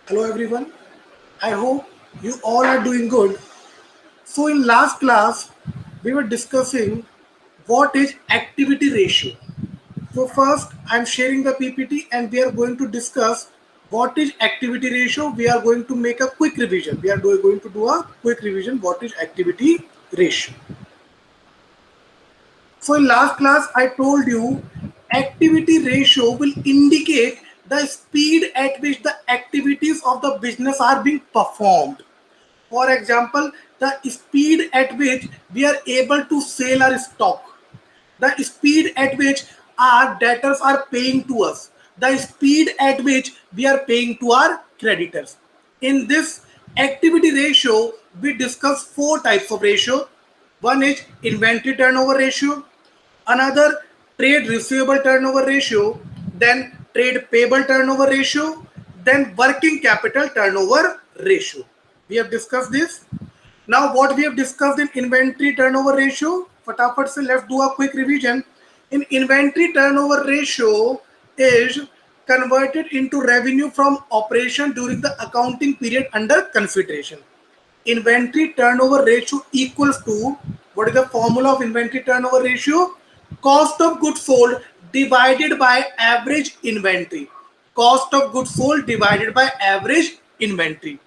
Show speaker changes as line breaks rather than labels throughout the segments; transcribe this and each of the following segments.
Hello everyone. I hope you all are doing good. So in last class we were discussing what is activity ratio. So first I'm sharing the PPT and we are going to discuss what is activity ratio. We are going to make a quick revision. We are going to do a quick revision what is activity ratio. So in last class, I told you activity ratio will indicate the speed at which the activities of the business are being performed. For example, the speed at which we are able to sell our stock, the speed at which our debtors are paying to us, the speed at which we are paying to our creditors. In this activity ratio, we discuss four types of ratio. One is inventory turnover ratio, another trade receivable turnover ratio, then trade payable turnover ratio, then working capital turnover ratio. We have discussed this. Now what we have discussed in inventory turnover ratio, फटाफट से let's do a quick revision. In inventory turnover ratio is converted into revenue from operation during the accounting period under consideration. Inventory turnover ratio equals to, what is the formula of inventory turnover ratio? Cost of goods sold divided by average inventory. Cost of goods sold divided by average inventory.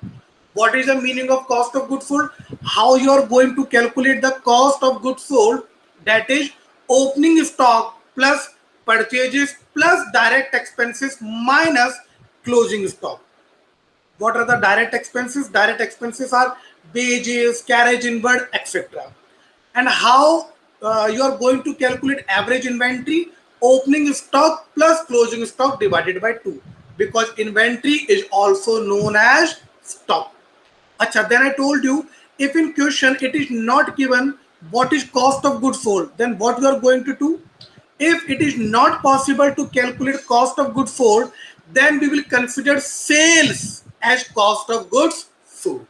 What is the meaning of cost of goods sold? How you are going to calculate the cost of goods sold? That is opening stock plus purchases plus direct expenses minus closing stock. What are the direct expenses? Direct expenses are wages, carriage inward, etc. And how you are going to calculate average inventory? Opening stock plus closing stock divided by 2, because inventory is also known as stock. Acha, then I told you, if in question it is not given what is cost of goods sold, then what you are going to do? If it is not possible to calculate cost of goods sold, then we will consider sales as cost of goods sold.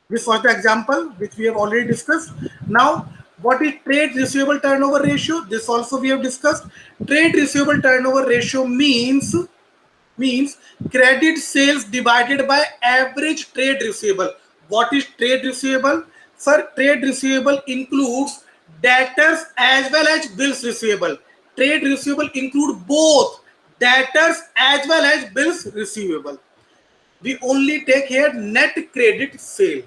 This was the example which we have already discussed. Now, what is trade receivable turnover ratio? This also we have discussed. Trade receivable turnover ratio means credit sales divided by average trade receivable. What is trade receivable? Sir, trade receivable includes debtors as well as bills receivable. Trade receivable include both debtors as well as bills receivable. We only take here net credit sale.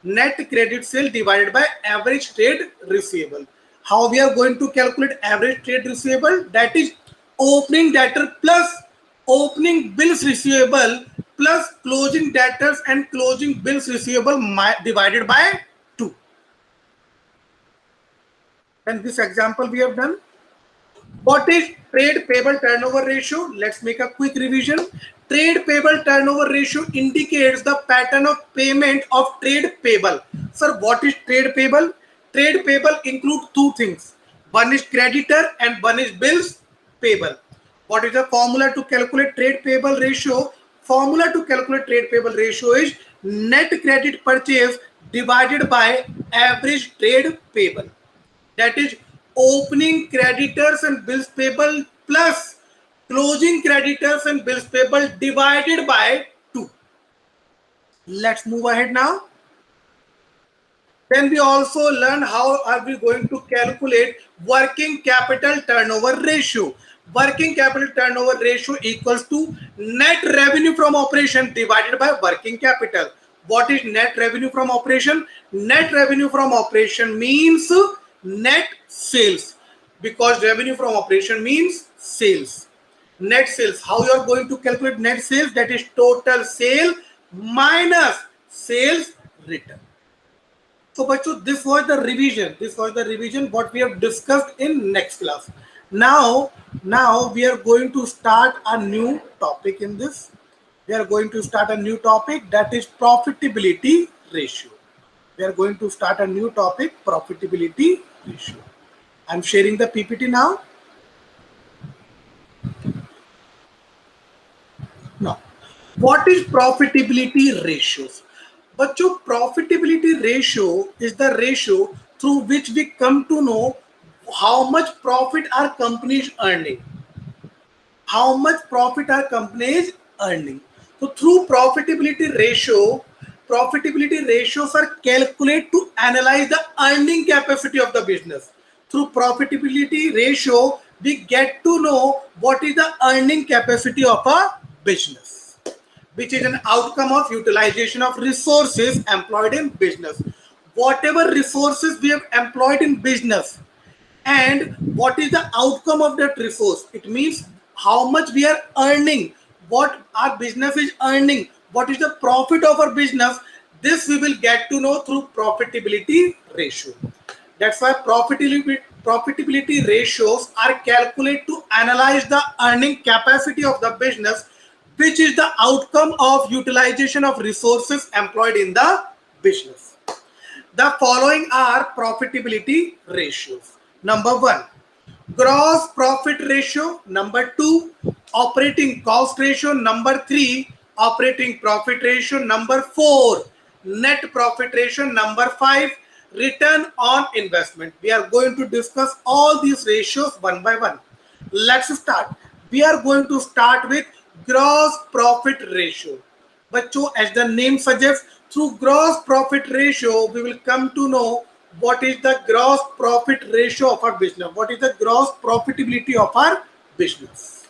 Net credit sale divided by average trade receivable. How we are going to calculate average trade receivable? That is opening debtor plus opening bills receivable plus closing debtors and closing bills receivable divided by 2. And this example we have done. What is trade payable turnover ratio? Let's make a quick revision. Trade payable turnover ratio indicates the pattern of payment of trade payable. Sir, what is trade payable? Trade payable include two things. One is creditor and one is bills payable. What is the formula to calculate trade payable ratio? Formula to calculate trade payable ratio is net credit purchase divided by average trade payable. That is opening creditors and bills payable plus closing creditors and bills payable divided by 2. Let's move ahead now. Then we also learn how are we going to calculate working capital turnover ratio. Working capital turnover ratio equals to net revenue from operation divided by working capital. What is net revenue from operation? Net revenue from operation means net sales, because revenue from operation means sales. Net sales. How you are going to calculate net sales? That is total sale minus sales return. So, Bachu, this was the revision. This was the revision what we have discussed in next class. Now we are going to start a new topic in this. We are going to start a new topic, that is profitability ratio. We are going to start a new topic, profitability ratio. I'm sharing the PPT now. Now, what is profitability ratios? But your profitability ratio is the ratio through which we come to know how much profit our company is earning. how much profit our company is earning. So through profitability ratios are calculated to analyze the earning capacity of the business. Through profitability ratio, we get to know what is the earning capacity of a business, which is an outcome of utilization of resources employed in business. Whatever resources we have employed in business, and what is the outcome of that resource, it means how much we are earning, what our business is earning, what is the profit of our business. This we will get to know through profitability ratio. That's why profitability ratios are calculated to analyze the earning capacity of the business, which is the outcome of utilization of resources employed in the business. The following are profitability ratios. Number one, gross profit ratio. Number two, operating cost ratio. Number three, operating profit ratio. Number four, net profit ratio. Number five, return on investment. We are going to discuss all these ratios one by one. Let's start. We are going to start with gross profit ratio. बच्चों, as the name suggests, through gross profit ratio, we will come to know what is the gross profit ratio of our business, what is the gross profitability of our business.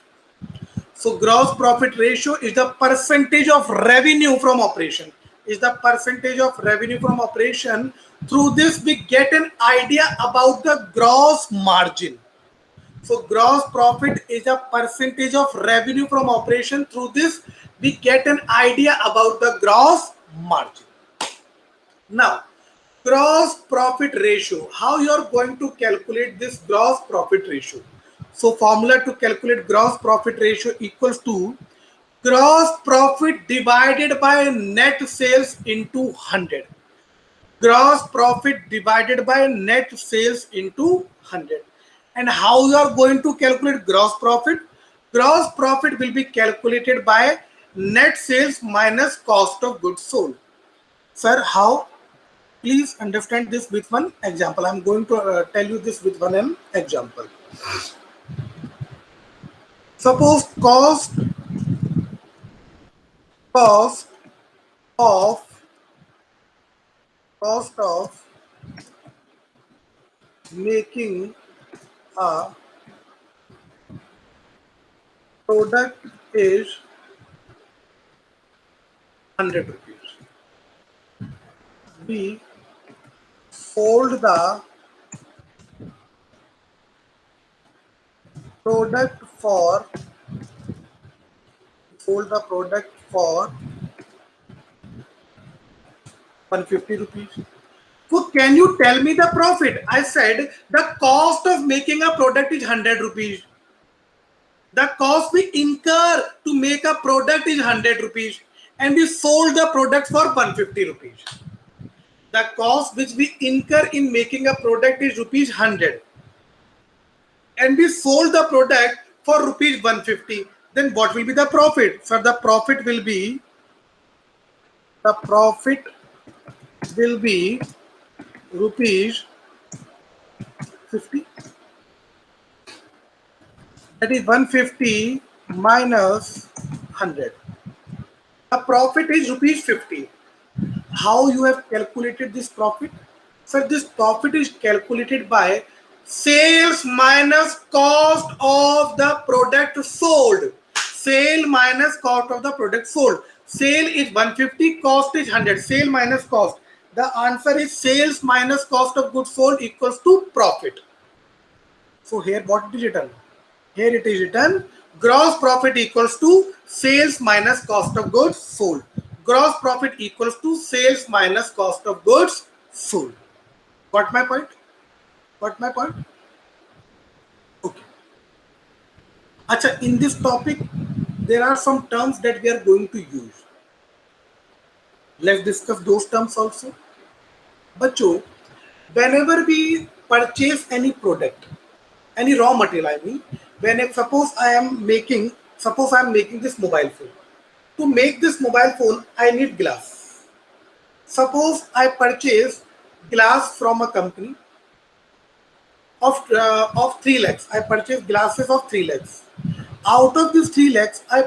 So gross profit ratio is the percentage of revenue from operation, is the percentage of revenue from operation. Through this we get an idea about the gross margin. So gross profit is a percentage of revenue from operation. Through this we get an idea about the gross margin. Now, gross profit ratio, how you are going to calculate this gross profit ratio? So formula to calculate gross profit ratio equals to gross profit divided by net sales into 100. Gross profit divided by net sales into 100. And how you are going to calculate gross profit? Gross profit will be calculated by net sales minus cost of goods sold. Sir, how? Please understand this with one example. I'm going to tell you this with one example. Suppose cost of making a product is 100 rupees. We sold the product for 150 rupees. So can you tell me the profit? I said the cost of making a product is 100 rupees. The cost we incur to make a product is 100 rupees, and we sold the product for 150 rupees. The cost which we incur in making a product is rupees 100, and we sold the product for rupees 150. Then what will be the profit? So the profit will be rupees 50. That is 150 minus 100. The profit is rupees 50. How you have calculated this profit? Sir, this profit is calculated by sales minus cost of the product sold. Sale minus cost of the product sold. Sale is 150, cost is 100. Sale minus cost. The answer is sales minus cost of goods sold equals to profit. So here what it is written? Here it is written gross profit equals to sales minus cost of goods sold. Gross profit equals to sales minus cost of goods sold. Got my point? Got my point? Okay. Acha, in this topic, there are some terms that we are going to use. Let's discuss those terms also. Bacho, whenever we purchase any product, any raw material, I mean, suppose I am making this mobile phone. To make this mobile phone, I need glass. Suppose I purchase glass from a company of 3 lakhs. I purchase glasses of 3 lakhs. Out of these 3 lakhs, I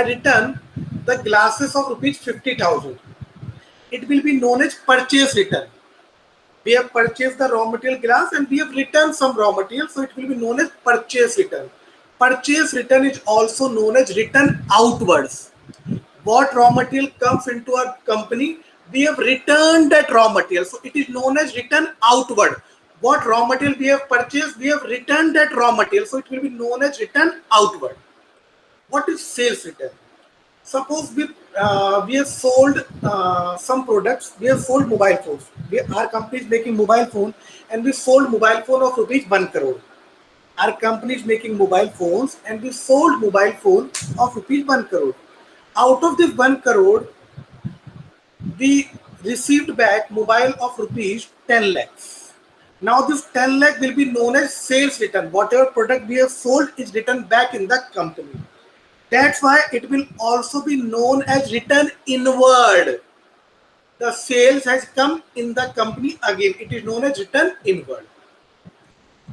return the glasses of rupees 50,000. It will be known as purchase return. We have purchased the raw material glass and we have returned some raw material, so it will be known as purchase return. Purchase return is also known as return outwards. What raw material comes into our company, we have returned that raw material, so it is known as return outward. What raw material we have purchased, we have returned that raw material, so it will be known as return outward. What is sales return? Suppose we have sold some products. We have sold mobile phones. Our company is making mobile phone, and we sold mobile phone of rupees 1 crore. Our company is making mobile phones, and we sold mobile phone of rupees 1 crore. Out of this 1 crore, we received back mobile of rupees 10 lakhs. Now this 10 lakh will be known as sales return. Whatever product we have sold is returned back in the company. That's why it will also be known as return inward. The sales has come in the company again. It is known as return inward.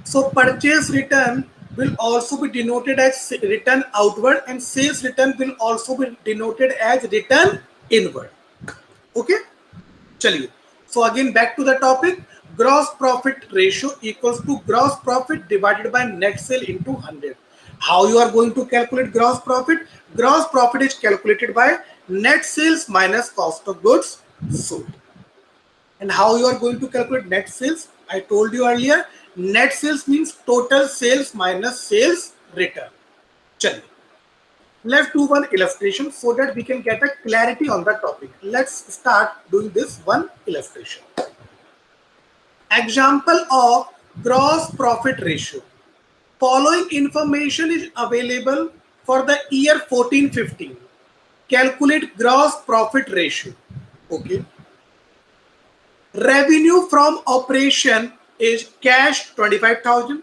So purchase return will also be denoted as return outward, and sales return will also be denoted as return inward. Okay, chaliye. So again back to the topic. Gross profit ratio equals to gross profit divided by net sale into 100. How you are going to calculate gross profit? Gross profit is calculated by net sales minus cost of goods sold. And how you are going to calculate net sales? I told you earlier, net sales means total sales minus sales return. Chaliye. Let's do one illustration so that we can get a clarity on the topic. Let's start doing this one illustration. Example of gross profit ratio. Following information is available for the year 14-15. Calculate gross profit ratio. Okay. Revenue from operation is cash 25,000.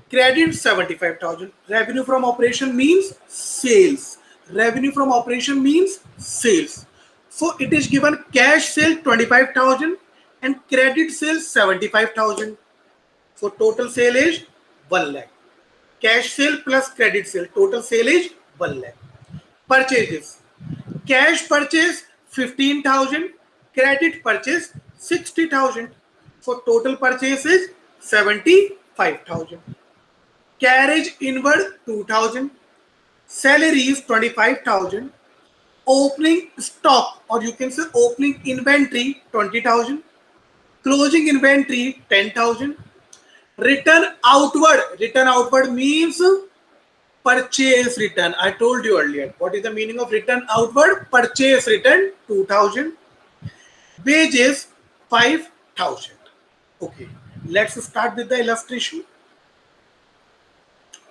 Credit 75,000. Revenue from operation means sales. Revenue from operation means sales. So it is given cash sale 25,000 and credit sales 75,000. So total sale is 1 lakh. Cash sale plus credit sale. Total sale is 1 lakh. Purchases. Cash purchase 15,000. Credit purchase 60,000. So total purchase is 75,000. Carriage inward 2,000. Salaries 25,000. Opening stock, or you can say opening inventory 20,000. Closing inventory 10,000. Return outward. Return outward means purchase return. I told you earlier. What is the meaning of return outward? Purchase return 2,000. Wages 5,000. Okay. Let's start with the illustration.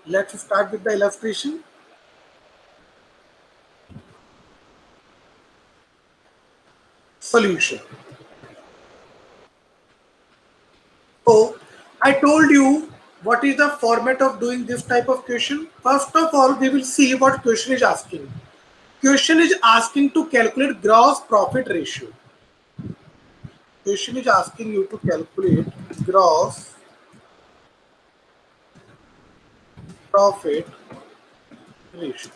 Let's start with the illustration. Solution. So I told you what is the format of doing this type of question. First of all, we will see what question is asking. Question is asking to calculate gross profit ratio. Question is asking you to calculate gross profit ratio.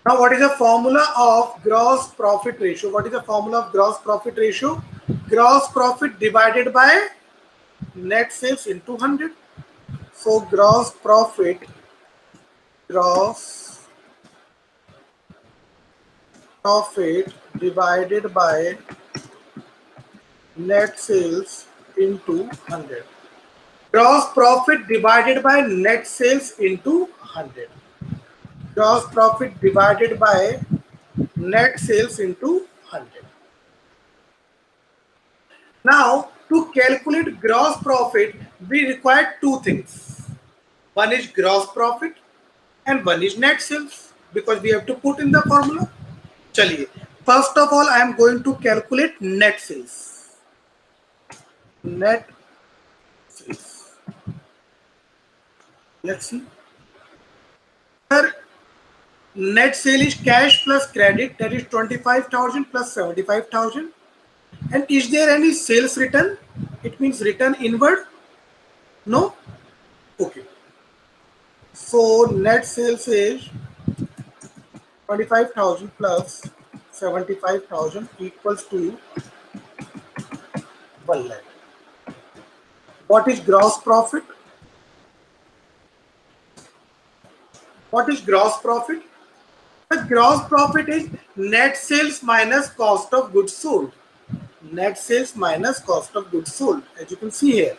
Now, what is the formula of gross profit ratio? What is the formula of gross profit ratio? Gross profit divided by net sales into 100. So gross profit divided by net sales into 100. Gross profit divided by net sales into 100. Gross profit divided by net sales into 100. Now, to calculate gross profit, we require two things. One is gross profit and one is net sales, because we have to put in the formula. Chaliye. First of all, I am going to calculate net sales. Net sales. Let's see. Here, net sale is cash plus credit, that is 25,000 plus 75,000. And is there any sales return? It means return inward? No? Okay. net sales is 25,000 plus 75,000 equals to 1 lakh. What is gross profit? What is gross profit? The gross profit is net sales minus cost of goods sold. Net sales minus cost of goods sold. As you can see here,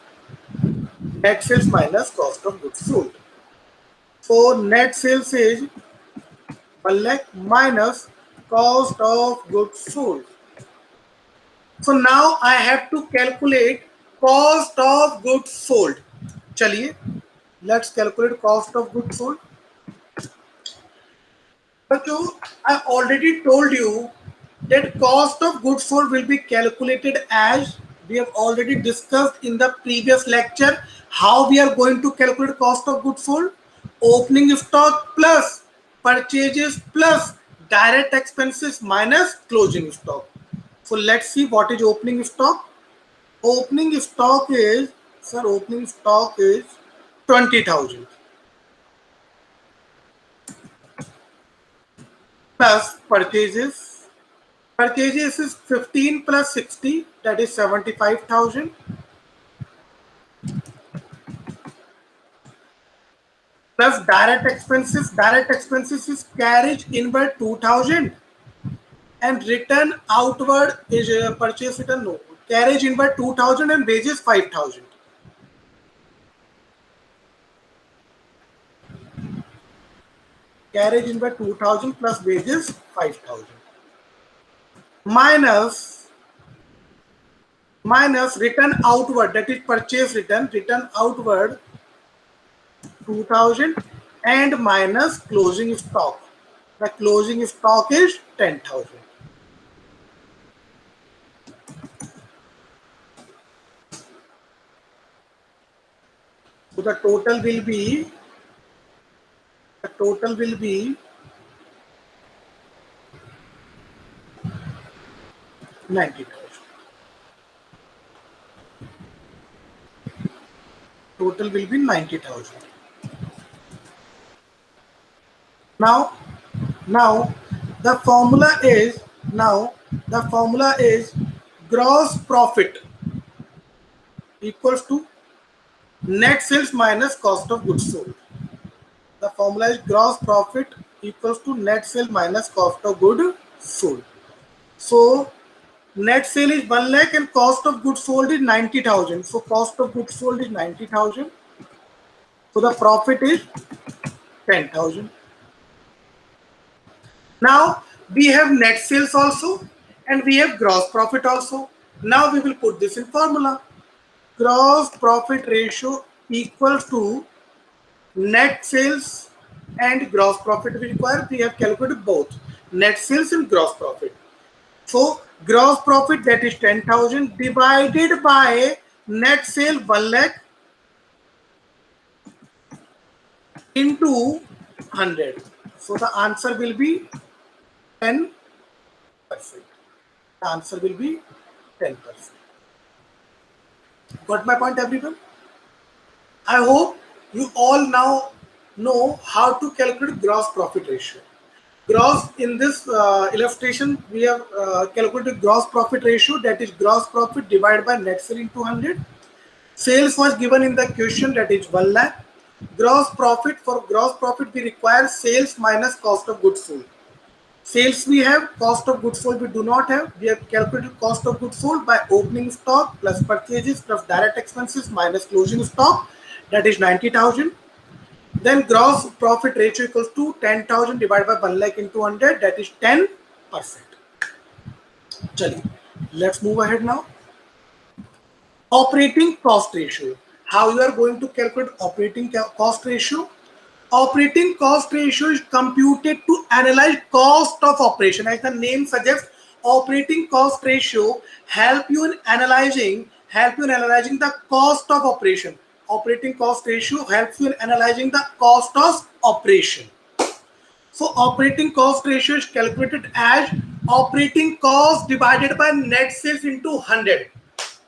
net sales minus cost of goods sold. So net sales is 1 lakh minus cost of goods sold. So now I have to calculate cost of goods sold. Chaliye, let's calculate cost of goods sold. But I already told you that cost of goods sold will be calculated as we have already discussed in the previous lecture. How we are going to calculate cost of goods sold? Opening stock plus purchases plus direct expenses minus closing stock. So let's see what is opening stock. Opening stock is, sir, opening stock is 20,000 plus purchases. Purchases is 15 plus 60, that is 75,000 plus direct expenses. Direct expenses is carriage inward 2,000 and return outward is purchase return, no, carriage inward 2,000 and wages 5,000. Carriage inward 2,000 plus wages 5,000 minus return outward, that is purchase return outward 2,000 and minus closing stock. The closing stock is 10,000. So the total will be 90,000. Total will be 90,000. Now the formula is gross profit equals to net sales minus cost of goods sold. The formula is gross profit equals to net sale minus cost of goods sold. So net sale is 1 lakh and cost of goods sold is 90,000. So cost of goods sold is 90,000. So the profit is 10,000. Now we have net sales also and we have gross profit also. Now we will put this in formula. Gross profit ratio equals to net sales and gross profit we require. We have calculated both net sales and gross profit. So gross profit, that is 10,000 divided by net sale 1 lakh into 100. So the answer will be 10%. The answer will be 10%. Got my point, everyone? I hope you all now know how to calculate gross profit ratio. Gross, in this illustration, we have calculated gross profit ratio, that is gross profit divided by net sale into 100. Sales was given in the question, that is 1 lakh. Gross profit, for gross profit we require sales minus cost of goods sold. Sales we have, cost of goods sold we do not have. We have calculated cost of goods sold by opening stock plus purchases plus direct expenses minus closing stock, that is 90,000. Then gross profit ratio equals to 10,000 divided by 1 lakh into 100, that is 10%. Chaliye, let's move ahead now. Operating cost ratio. How you are going to calculate operating cost ratio? Operating cost ratio is computed to analyze cost of operation. As the name suggests, operating cost ratio help you in analyzing the cost of operation. Operating cost ratio helps you in analyzing the cost of operation. So operating cost ratio is calculated as operating cost divided by net sales into 100.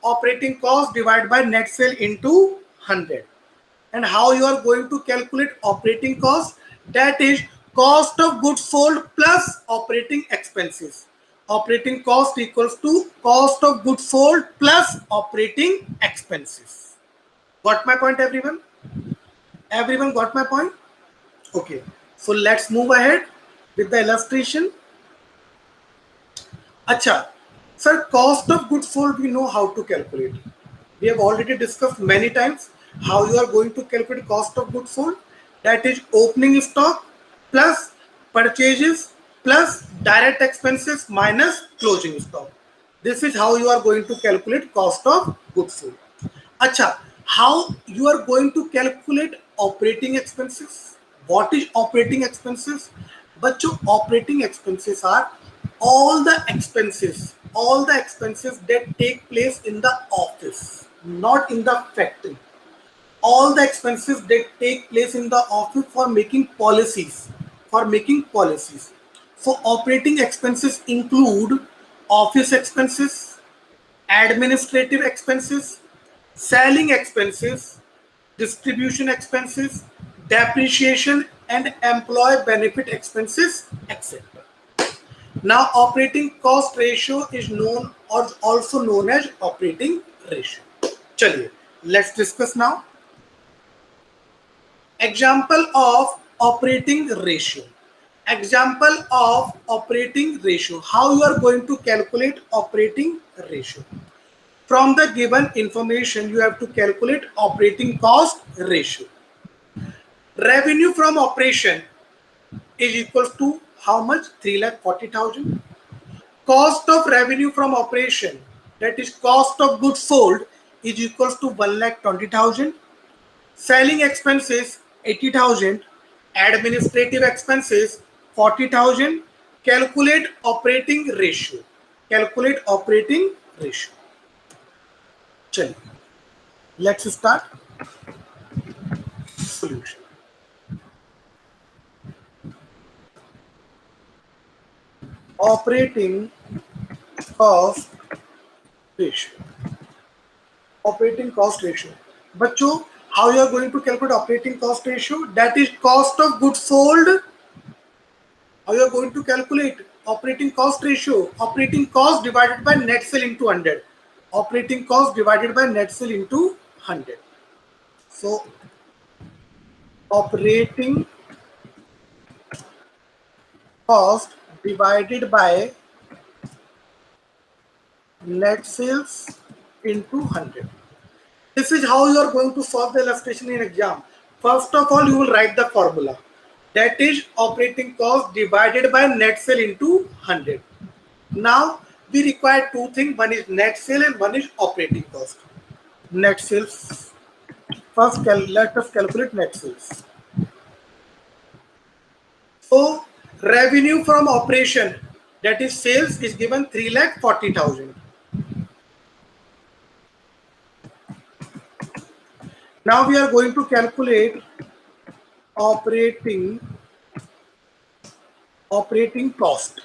Operating cost divided by net sale into 100. And how you are going to calculate operating cost? That is cost of goods sold plus operating expenses. Operating cost equals to cost of goods sold plus operating expenses. Got my point, everyone? Everyone got my point? Okay. So let's move ahead with the illustration. Acha, sir, cost of goods sold we know how to calculate. We have already discussed many times how you are going to calculate cost of goods sold. That is opening stock plus purchases plus direct expenses minus closing stock. This is how you are going to calculate cost of goods sold. Acha, how you are going to calculate operating expenses? What is operating expenses? Bachcho, operating expenses are all the expenses that take place in the office, not in the factory. All the expenses that take place in the office for making policies, So operating expenses include office expenses, administrative expenses, selling expenses, distribution expenses, depreciation and employee benefit expenses, etc. Now operating cost ratio is known or also known as operating ratio. Chaliye, let's discuss now. Example of operating ratio. Example of operating ratio. How you are going to calculate operating ratio? From the given information, you have to calculate operating cost ratio. Revenue from operation is equal to how much? 3,40,000. Cost of revenue from operation, that is cost of goods sold, is equals to 1,20,000. Selling expenses 80,000. Administrative expenses 40,000. Calculate operating ratio. Calculate operating ratio. Chaliye, let's start. Solution. Operating cost ratio. Operating cost ratio. Bachcho, how you are going to calculate operating cost ratio? That is cost of goods sold. How you are going to calculate operating cost ratio? Operating cost divided by net sale into 100. Operating cost divided by net sale into 100. So operating cost divided by net sales into 100. This is how you are going to solve the illustration in exam. First of all, you will write the formula. That is operating cost divided by net sale into 100. Now we require two things. One is net sale and one is operating cost. Net sales. First, let us calculate net sales. So revenue from operation, that is sales, is given 3,40,000. Now we are going to calculate operating cost.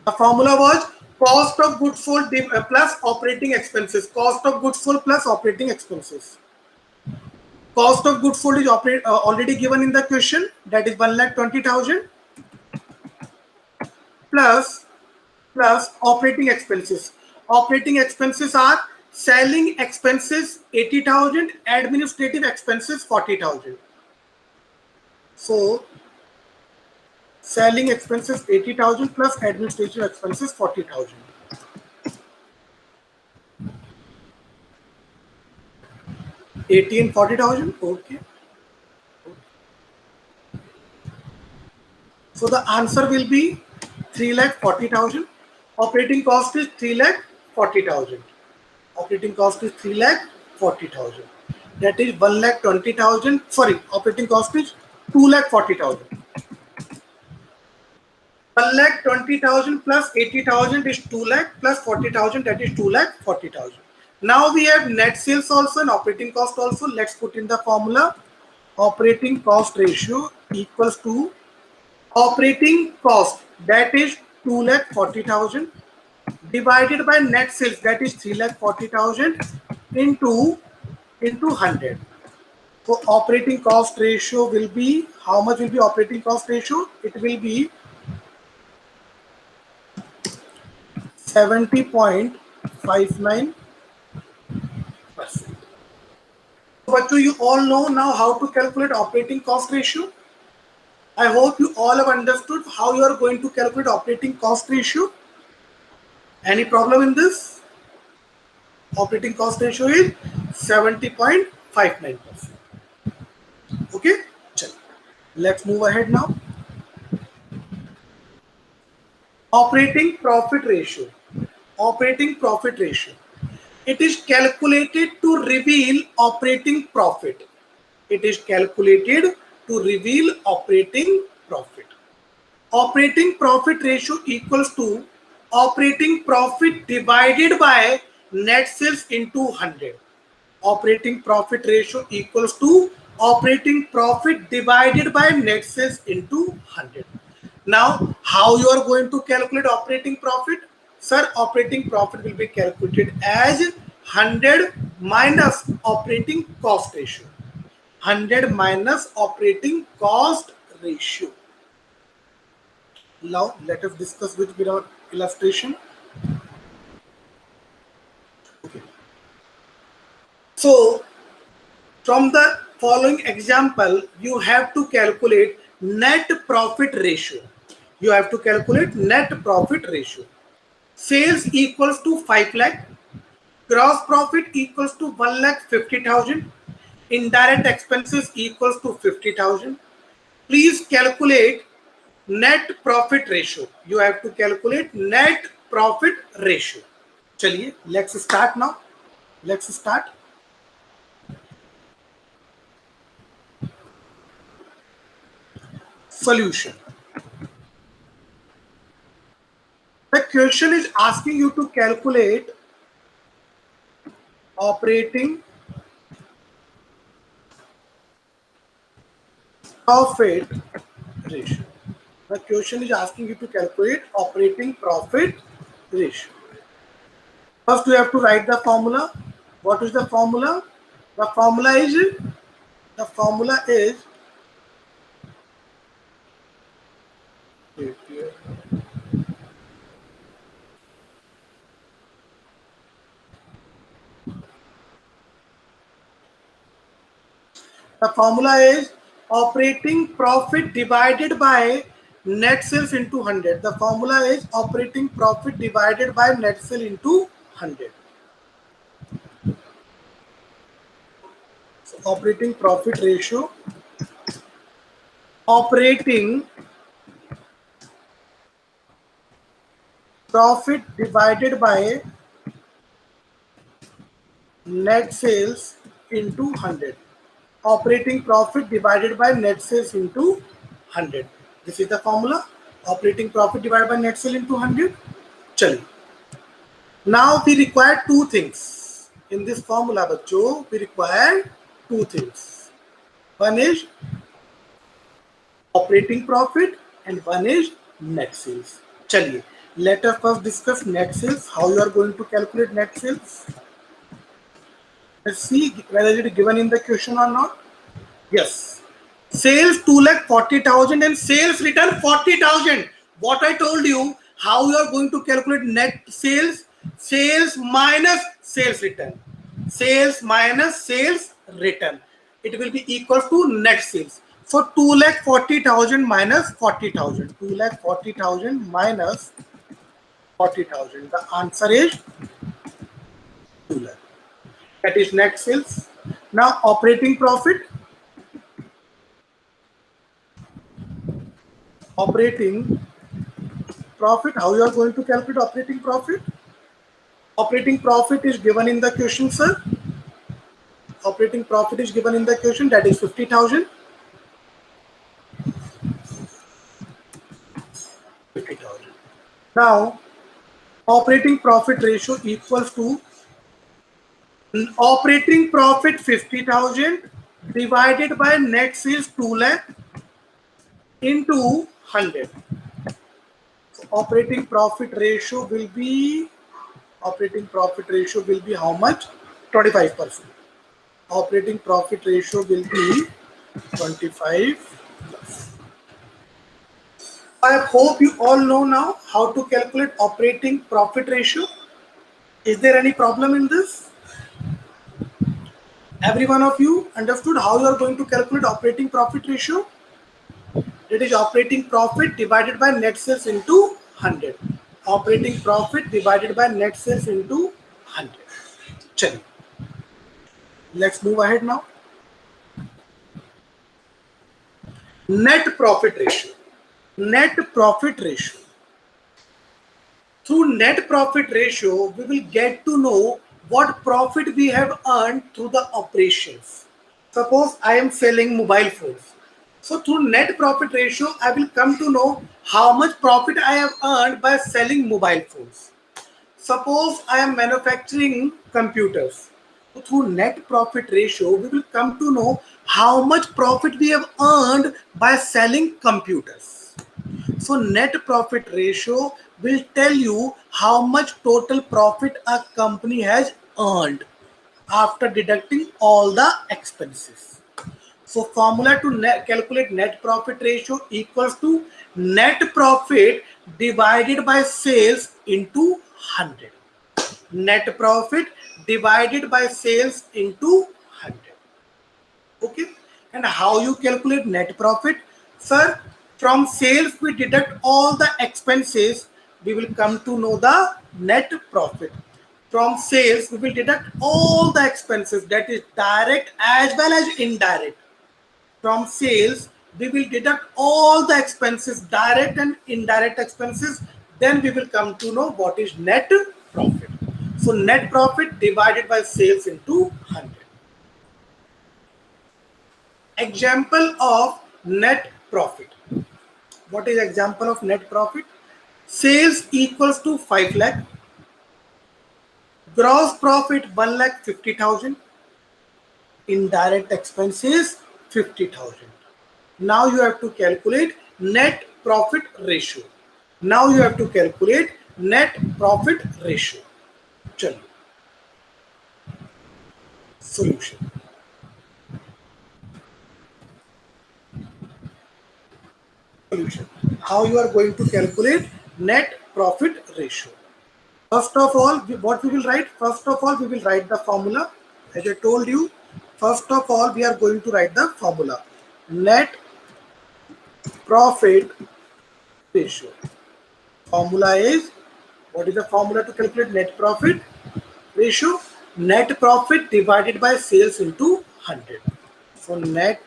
The formula was cost of goods sold plus operating expenses. Cost of goods sold plus operating expenses. Cost of goods sold is already given in the question. That is 1,20,000 plus operating expenses. Operating expenses are selling expenses 80,000, administrative expenses 40,000. So selling expenses 80,000 plus administrative expenses 40,000. 80 and 40,000. Okay. So the answer will be 3,40,000. Operating cost is 3,40,000. Operating cost is 3,40,000. That is 1,20,000. Sorry, operating cost is 2,40,000. 1,20,000 plus 80,000 is 2 lakh plus 40,000, that is 2,40,000. Now we have net sales also and operating cost also. Let's put in the formula. Operating cost ratio equals to operating cost, that is 2,40,000 divided by net sales, that is 3,40,000 into into 100. So operating cost ratio will be, how much will be operating cost ratio? It will be 70.59%. But do you all know now how to calculate operating cost ratio? I hope you all have understood how you are going to calculate operating cost ratio. Any problem in this? Operating cost ratio is 70.59%. Okay, let's move ahead now. Operating profit ratio. Operating profit ratio. It is calculated to reveal operating profit. It is calculated to reveal operating profit. Operating profit ratio equals to operating profit divided by net sales into 100. Operating profit ratio equals to operating profit divided by net sales into 100. Now, how you are going to calculate operating profit? Sir, operating profit will be calculated as 100 minus operating cost ratio. 100 minus operating cost ratio. Now, let us discuss with our illustration. Okay. So, from the following example, you have to calculate net profit ratio. You have to calculate net profit ratio. Sales equals to 5 lakh. Gross profit equals to 1,50,000. Indirect expenses equals to 50,000. Please calculate net profit ratio. You have to calculate net profit ratio. Chaliye, let's start now. Let's start. Solution. The question is asking you to calculate operating profit ratio. The question is asking you to calculate operating profit ratio. First, we have to write the formula. What is the formula? The formula is operating profit divided by net sales into 100. The formula is operating profit divided by net sales into 100. So operating profit ratio, operating profit divided by net sales into 100. Operating profit divided by net sales into 100. This is the formula. Operating profit divided by net sales into 100. Chalo. Now we require two things. In this formula, bachcho, we require two things. One is operating profit and one is net sales. Chaliye. Let us first discuss net sales. How you are going to calculate net sales? Let's see whether it is given in the question or not. Yes. Sales 2,40,000 and sales return 40,000. What I told you, how you are going to calculate net sales? Sales minus sales return. Sales minus sales return. It will be equal to net sales. So 2,40,000 minus 40,000. 2,40,000 minus 40,000. The answer is 2 lakh. That is net sales. Now operating profit. Operating profit. How you are going to calculate operating profit? Operating profit is given in the question, sir. Operating profit is given in the question. That is 50,000. 50,000. Now operating profit ratio equals to operating profit 50,000 divided by net sales 2 lakh into 100. So operating profit ratio will be how much? 25%. operating profit ratio will be 25 plus. I hope you all know now how to calculate operating profit ratio. Is there any problem in this? Every one of you understood how you are going to calculate operating profit ratio? That is operating profit divided by net sales into 100. Operating profit divided by net sales into 100. Chalo. Let's move ahead now. Net profit ratio. Net profit ratio. Through net profit ratio, we will get to know what profit we have earned through the operations. Suppose I am selling mobile phones. So through net profit ratio, I will come to know how much profit I have earned by selling mobile phones. Suppose I am manufacturing computers. So through net profit ratio, we will come to know how much profit we have earned by selling computers. So net profit ratio will tell you how much total profit a company has earned after deducting all the expenses. So formula to calculate net profit ratio equals to net profit divided by sales into 100. Net profit divided by sales into 100. Okay. And how you calculate net profit? Sir, from sales we deduct all the expenses. We will come to know the net profit. From sales we will deduct all the expenses, that is direct as well as indirect. From sales we will deduct all the expenses, direct and indirect expenses. Then we will come to know what is net profit. So net profit divided by sales into 100. Example of net profit. What is example of net profit? Sales equals to 5 lakh. Gross profit 1,50,000. Indirect expenses 50,000. Now you have to calculate net profit ratio. Now you have to calculate net profit ratio. Chalo. Solution. Solution. How you are going to calculate net profit ratio? First of all, what we will write? First of all, we will write the formula. As I told you, first of all, we are going to write the formula. Net profit ratio. Formula is, what is the formula to calculate net profit ratio? Net profit divided by sales into 100. So net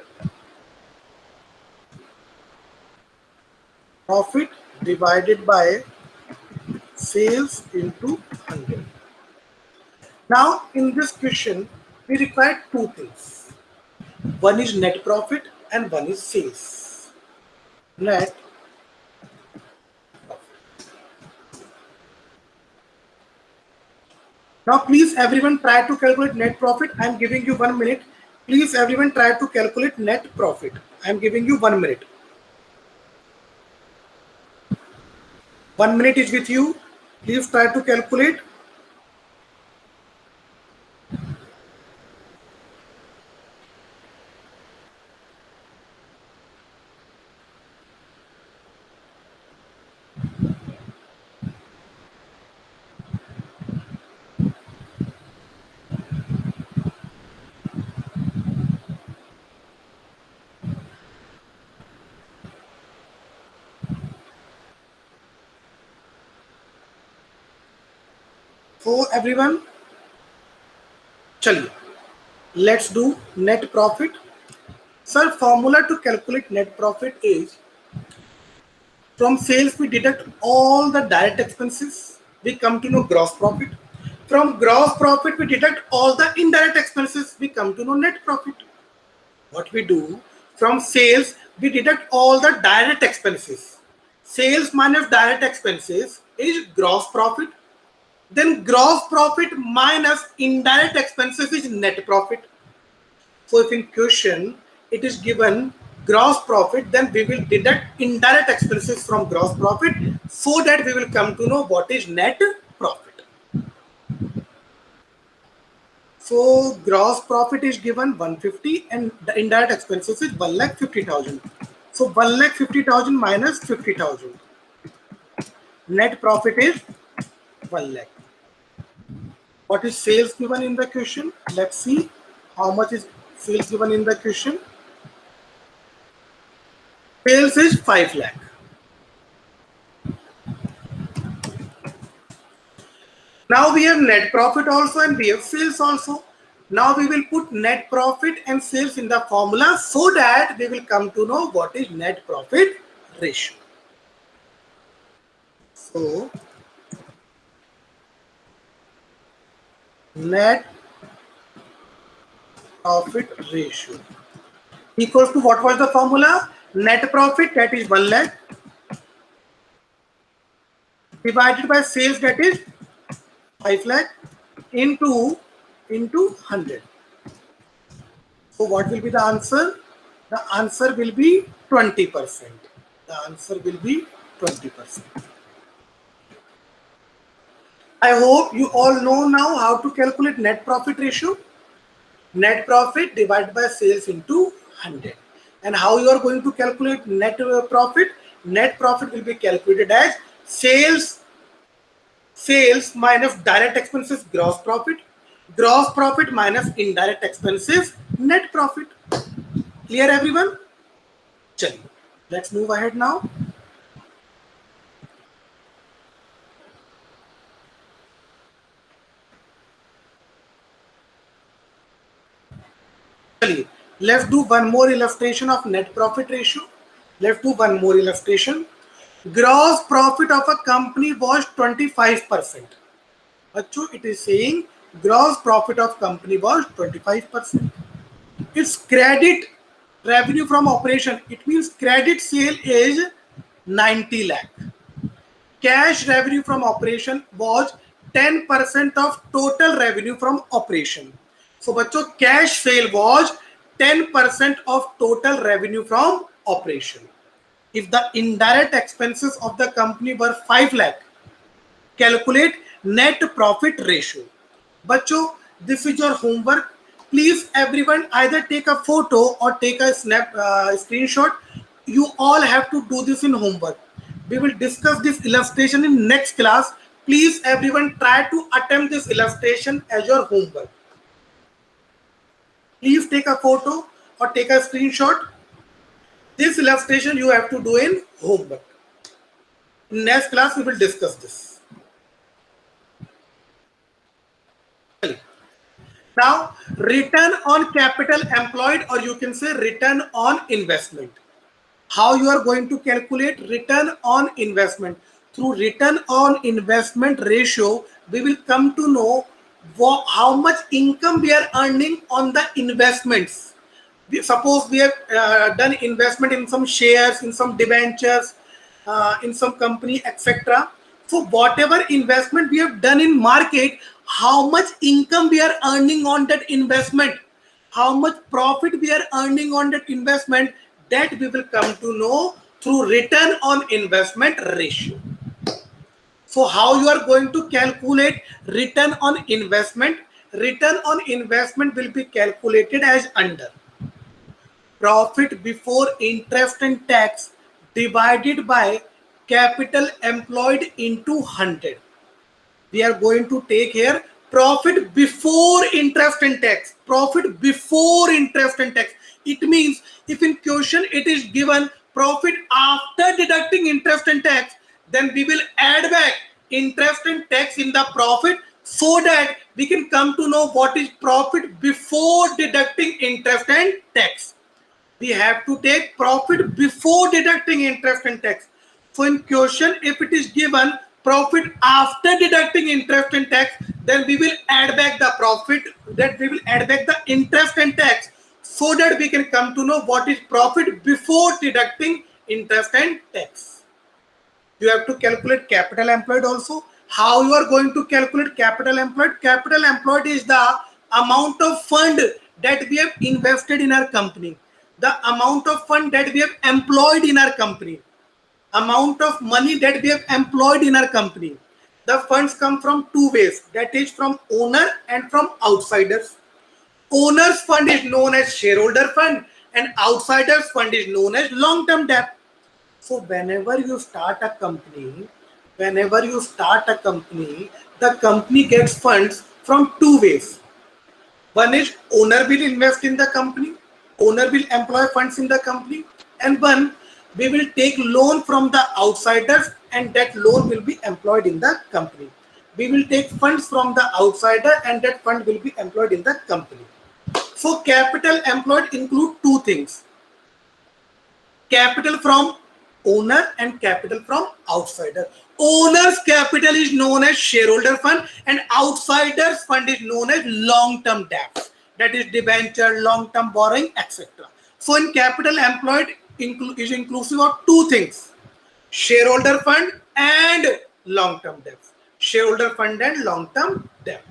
profit divided by sales into 100. Now in this question we require two things. One is net profit and one is sales. Net profit. Now please everyone try to calculate net profit. I am giving you 1 minute. Please everyone try to calculate net profit. I am giving you 1 minute. 1 minute is with you. Please try to calculate. So everyone, chaliye, let's do net profit. Sir, formula to calculate net profit is, from sales we deduct all the direct expenses. We come to know gross profit. From gross profit we deduct all the indirect expenses. We come to know net profit. What we do, from sales we deduct all the direct expenses. Sales minus direct expenses is gross profit. Then gross profit minus indirect expenses is net profit. So if in question it is given gross profit, then we will deduct indirect expenses from gross profit, so that we will come to know what is net profit. So gross profit is given 150 and the indirect expenses is 1,50,000. So 1,50,000 minus 50,000. Net profit is 1 lakh. What is sales given in the question? Let's see how much is sales given in the question. Sales is 5 lakh. Now we have net profit also and we have sales also. Now we will put net profit and sales in the formula so that we will come to know what is net profit ratio. So net profit ratio equals to, what was the formula? Net profit, that is 1 lakh, divided by sales, that is 5 lakh, into 100. So what will be the answer? The answer will be 20%. The answer will be 20%. I hope you all know now how to calculate net profit ratio. Net profit divided by sales into 100. And how you are going to calculate net profit? Net profit will be calculated as sales minus direct expenses, gross profit minus indirect expenses, net profit. Clear everyone? Chaliye, let's move ahead now. Chaliye, let's do one more illustration of net profit ratio. Let's do one more illustration. Gross profit of a company was 25%. Achoo, it is saying gross profit of company was 25%. Its credit revenue from operation, it means credit sale is 90 lakh. Cash revenue from operation was 10% of total revenue from operation. So बच्चों, cash sale was 10% of total revenue from operation. If the indirect expenses of the company were 5 lakh, calculate net profit ratio. बच्चों, this is your homework. Please everyone either take a photo or take a screenshot. You all have to do this in homework. We will discuss this illustration in next class. Please everyone try to attempt this illustration as your homework. Please take a photo or take a screenshot. This illustration you have to do in homework. In next class we will discuss this. Now, return on capital employed, or you can say return on investment. How you are going to calculate return on investment? Through return on investment ratio, we will come to know how much income we are earning on the investments. Suppose we have done investment in some shares, in some debentures, in some company, etc. So whatever investment we have done in market, how much income we are earning on that investment, how much profit we are earning on that investment, that we will come to know through return on investment ratio. So how you are going to calculate return on investment? Return on investment will be calculated as under profit before interest and tax divided by capital employed into 100. We are going to take here profit before interest and tax. Profit before interest and tax. It means if in question it is given profit after deducting interest and tax, then we will add back interest and tax in the profit so that we can come to know what is profit before deducting interest and tax. We have to take profit before deducting interest and tax. So in question, if it is given profit after deducting interest and tax, then we will add back the profit, that we will add back the interest and tax so that we can come to know what is profit before deducting interest and tax. You have to calculate capital employed also. How you are going to calculate capital employed? Capital employed is the amount of fund that we have invested in our company, the amount of fund that we have employed in our company, amount of money that we have employed in our company. The funds come from two ways, that is from owner and from outsiders. Owner's fund is known as shareholder fund and outsiders fund is known as long-term debt. So whenever you start a company, the company gets funds from two ways. One is owner will invest in the company, owner will employ funds in the company, and one, we will take loan from the outsiders and that loan will be employed in the company. We will take funds from the outsider and that fund will be employed in the company. So capital employed include two things: capital from owner and capital from outsider. Owner's capital is known as shareholder fund and outsiders fund is known as long-term debt, that is debenture, long-term borrowing, etc. So in capital employed is inclusive of two things: shareholder fund and long-term debt. Shareholder fund and long-term debt.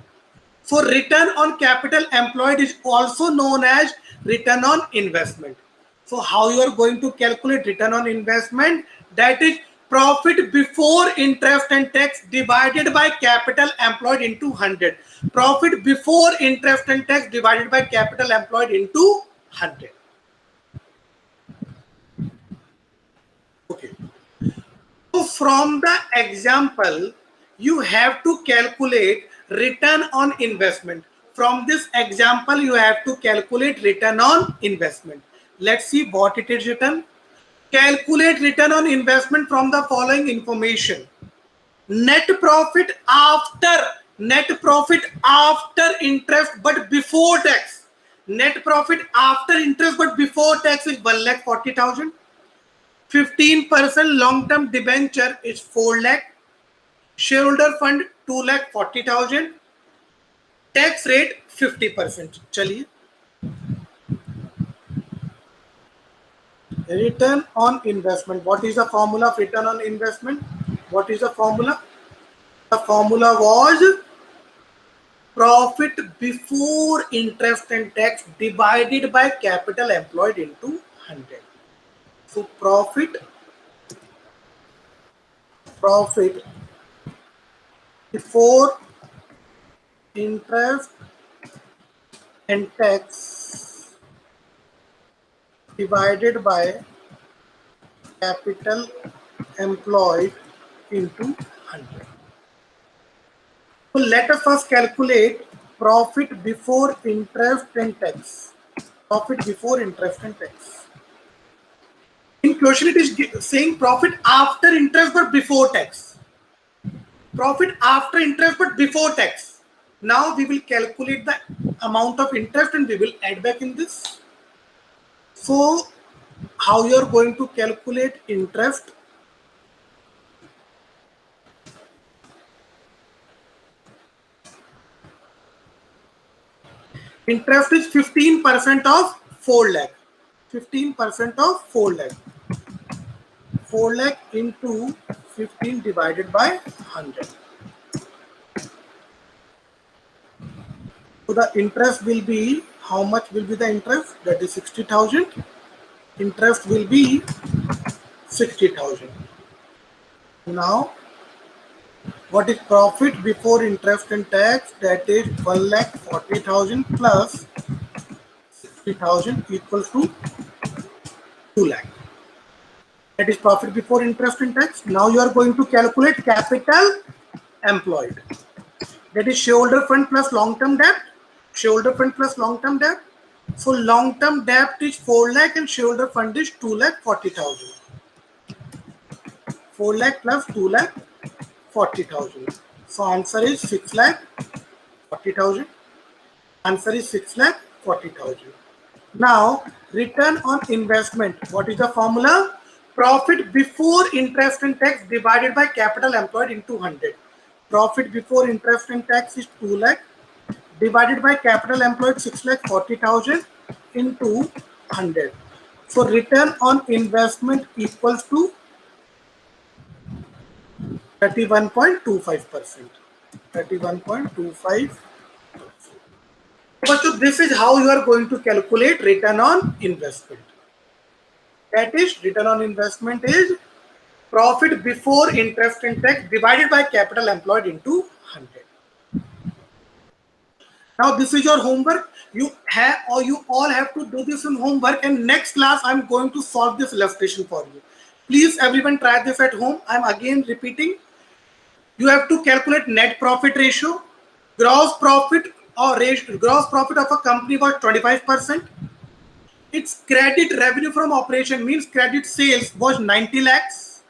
So return on capital employed is also known as return on investment. So how you are going to calculate return on investment? That is profit before interest and tax divided by capital employed into 100. Profit before interest and tax divided by capital employed into 100. Okay. So from the example, you have to calculate return on investment. From this example, you have to calculate return on investment. Let's see what it is written. Calculate return on investment from the following information. Net profit after interest but before tax. Net profit after interest but before tax is 1,40,000. 15% long-term debenture is 4 lakh. Shareholder fund 2,40,000. Tax rate 50%. चलिए, return on investment. What is the formula of return on investment? What is the formula? The formula was profit before interest and tax divided by capital employed into 100. So profit before interest and tax divided by capital employed into 100. So let us first calculate profit before interest and tax. Profit before interest and tax. In question it is saying profit after interest but before tax. Profit after interest but before tax. Now we will calculate the amount of interest and we will add back in this. So how you are going to calculate interest? Interest is 15% of 4 lakh. 15% of 4 lakh. 4 lakh into 15 divided by 100. So the interest will be, how much will be the interest? That is 60,000. Interest will be 60,000. Now, what is profit before interest and tax? That is 1,40,000 plus 60,000 equals to 2 lakh. That is profit before interest and tax. Now you are going to calculate capital employed. That is shareholder fund plus long-term debt. Shareholder fund plus long-term debt. So long-term debt is 4 lakh and shareholder fund is 2,40,000. 4 lakh plus 2,40,000. So answer is 6,40,000. Answer is 6,40,000. Now return on investment. What is the formula? Profit before interest and tax divided by capital employed into 100. Profit before interest and tax is 2 lakh divided by capital employed 6,40,000 into 100. So return on investment equals to 31.25%. 31.25%. So this is how you are going to calculate return on investment. That is, return on investment is profit before interest and tax divided by capital employed into 100. Now this is your homework. You all have to do this in homework, and next class I'm going to solve this illustration for you. Please everyone try this at home. I'm again repeating. You have to calculate net profit ratio. Gross profit gross profit of a company was 25%. Its credit revenue from operation means credit sales was 90 lakhs.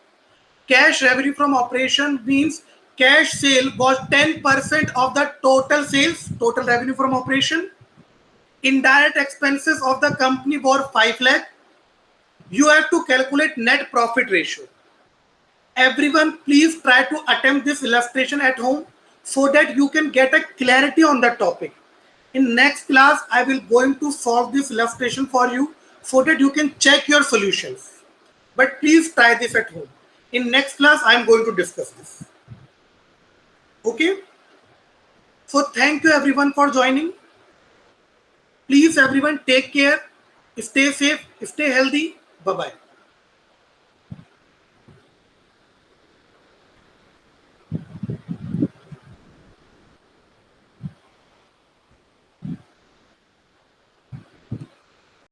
Cash revenue from operation means cash sale was 10% of the total sales, total revenue from operation. Indirect expenses of the company were 5 lakh. You have to calculate net profit ratio. Everyone, please try to attempt this illustration at home so that you can get a clarity on the topic. In next class, I will going to solve this illustration for you so that you can check your solutions. But please try this at home. In next class, I am going to discuss this. Okay? So thank you everyone for joining. Please everyone take care, stay safe, stay healthy. Bye-bye.